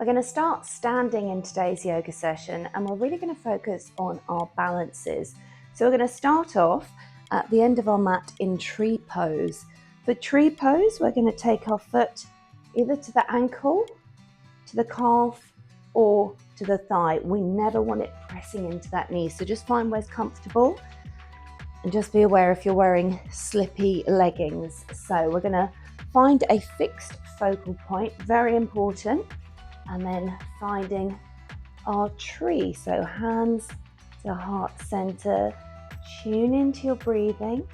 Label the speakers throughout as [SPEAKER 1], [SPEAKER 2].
[SPEAKER 1] We're going to start standing in today's yoga session, and we're really going to focus on our balances. So we're going to start off at the end of our mat in tree pose. For tree pose, we're going to take our foot either to the ankle, to the calf, or to the thigh. We never want it pressing into that knee, so just find where's comfortable, and just be aware if you're wearing slippy leggings. So we're going to find a fixed focal point, very important, and then finding our tree. So hands to heart center, tune into your breathing.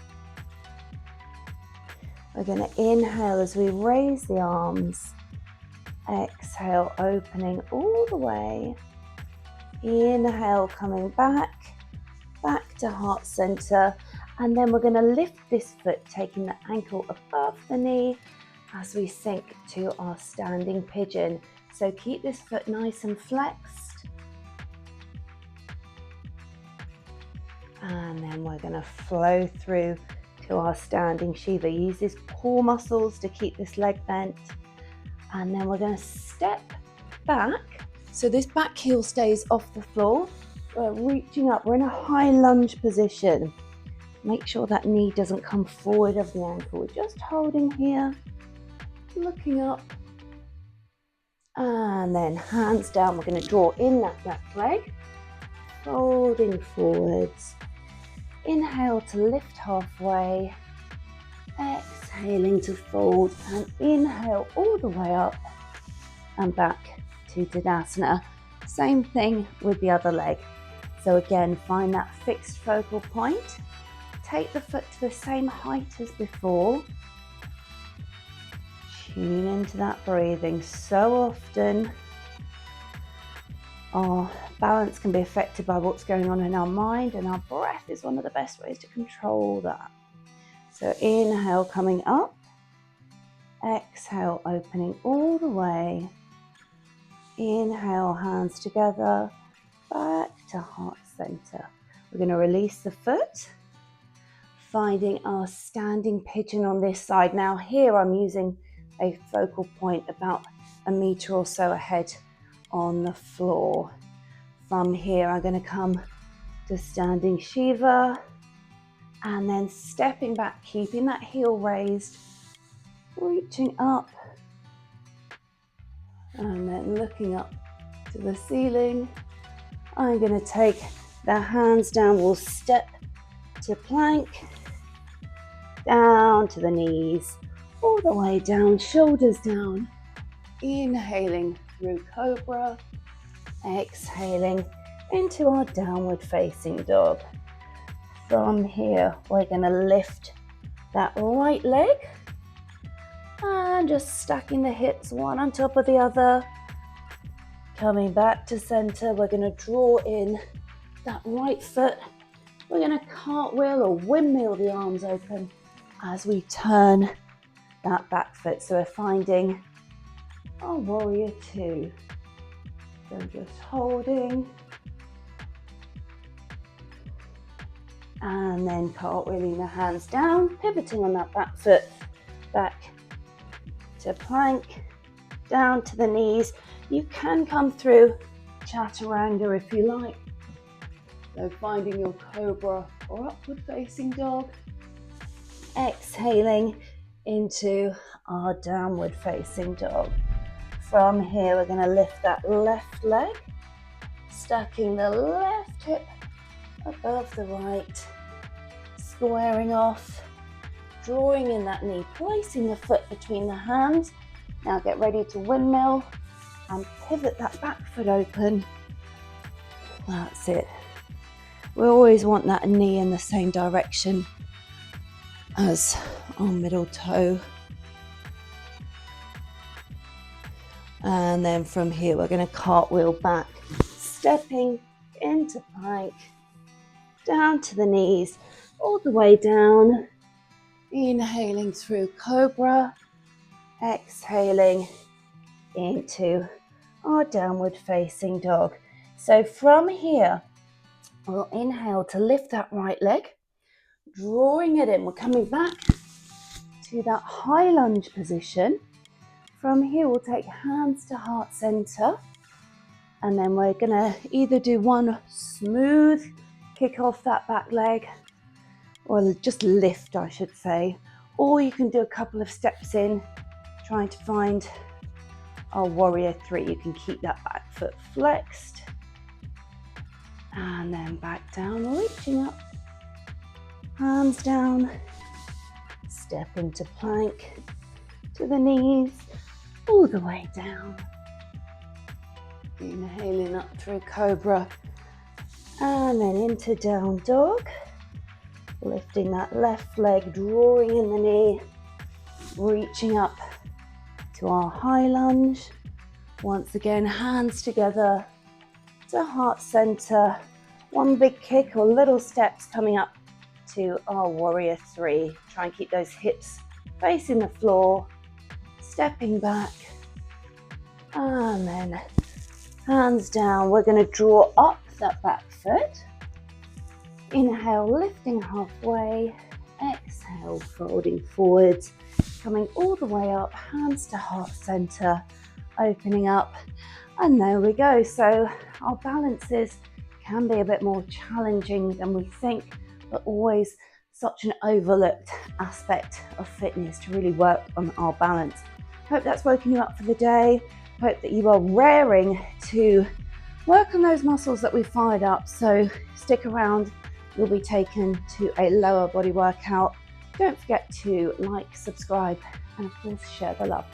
[SPEAKER 1] We're going to inhale as we raise the arms, exhale, opening all the way, inhale, coming back to heart center, and then we're going to lift this foot, taking the ankle above the knee as we sink to our standing pigeon. So keep this foot nice and flexed. And then we're going to flow through to our standing Shiva. Use these core muscles to keep this leg bent. And then we're going to step back. So this back heel stays off the floor. We're reaching up. We're in a high lunge position. Make sure that knee doesn't come forward of the ankle. We're just holding here, looking up. And then hands down, we're going to draw in that left leg, folding forwards. Inhale to lift halfway, exhaling to fold, and inhale all the way up and back to Tadasana. Same thing with the other leg. So again, find that fixed focal point. Take the foot to the same height as before. Tune into that breathing. So often our balance can be affected by what's going on in our mind, and our breath is one of the best ways to control that. So inhale, coming up. Exhale, opening all the way. Inhale, hands together, back to heart center. We're going to release the foot, finding our standing pigeon on this side. Now here I'm using a focal point about a meter or so ahead on the floor. From here, I'm going to come to standing Shiva, and then stepping back, keeping that heel raised, reaching up, and then looking up to the ceiling. I'm going to take the hands down. We'll step to plank, down to the knees, all the way down, shoulders down. Inhaling through cobra, exhaling into our downward facing dog. From here, we're going to lift that right leg and just stacking the hips one on top of the other. Coming back to center, we're going to draw in that right foot. We're going to cartwheel or windmill the arms open as we turn that back foot. So we're finding our warrior two. So just holding, and then cartwheeling the hands down, pivoting on that back foot, back to plank, down to the knees. You can come through chaturanga if you like. So finding your cobra or upward facing dog. Exhaling into our downward facing dog. From here, we're going to lift that left leg, stacking the left hip above the right, squaring off, drawing in that knee, placing the foot between the hands. Now get ready to windmill and pivot that back foot open. That's it. We always want that knee in the same direction as our middle toe. And then from here, we're going to cartwheel back, stepping into plank, down to the knees, all the way down. Inhaling through cobra, exhaling into our downward facing dog. So from here, we'll inhale to lift that right leg, drawing it in. We're coming back to that high lunge position. From here, we'll take hands to heart center, and then we're gonna either do one smooth kick off that back leg, or just lift, I should say, or you can do a couple of steps in, trying to find our warrior three. You can keep that back foot flexed, and then back down, reaching up, hands down, step into plank, to the knees, all the way down. Inhaling up through cobra, and then into down dog. Lifting that left leg, drawing in the knee, reaching up to our high lunge. Once again, hands together to heart center. One big kick or little steps coming up to our warrior three. Try and keep those hips facing the floor, stepping back, and then hands down. We're going to draw up that back foot. Inhale, lifting halfway. Exhale, folding forwards, coming all the way up, hands to heart center, opening up, and there we go. So our balances can be a bit more challenging than we think, but always such an overlooked aspect of fitness to really work on our balance. Hope that's woken you up for the day. Hope that you are raring to work on those muscles that we fired up. So stick around. You'll be taken to a lower body workout. Don't forget to like, subscribe, and of course share the love.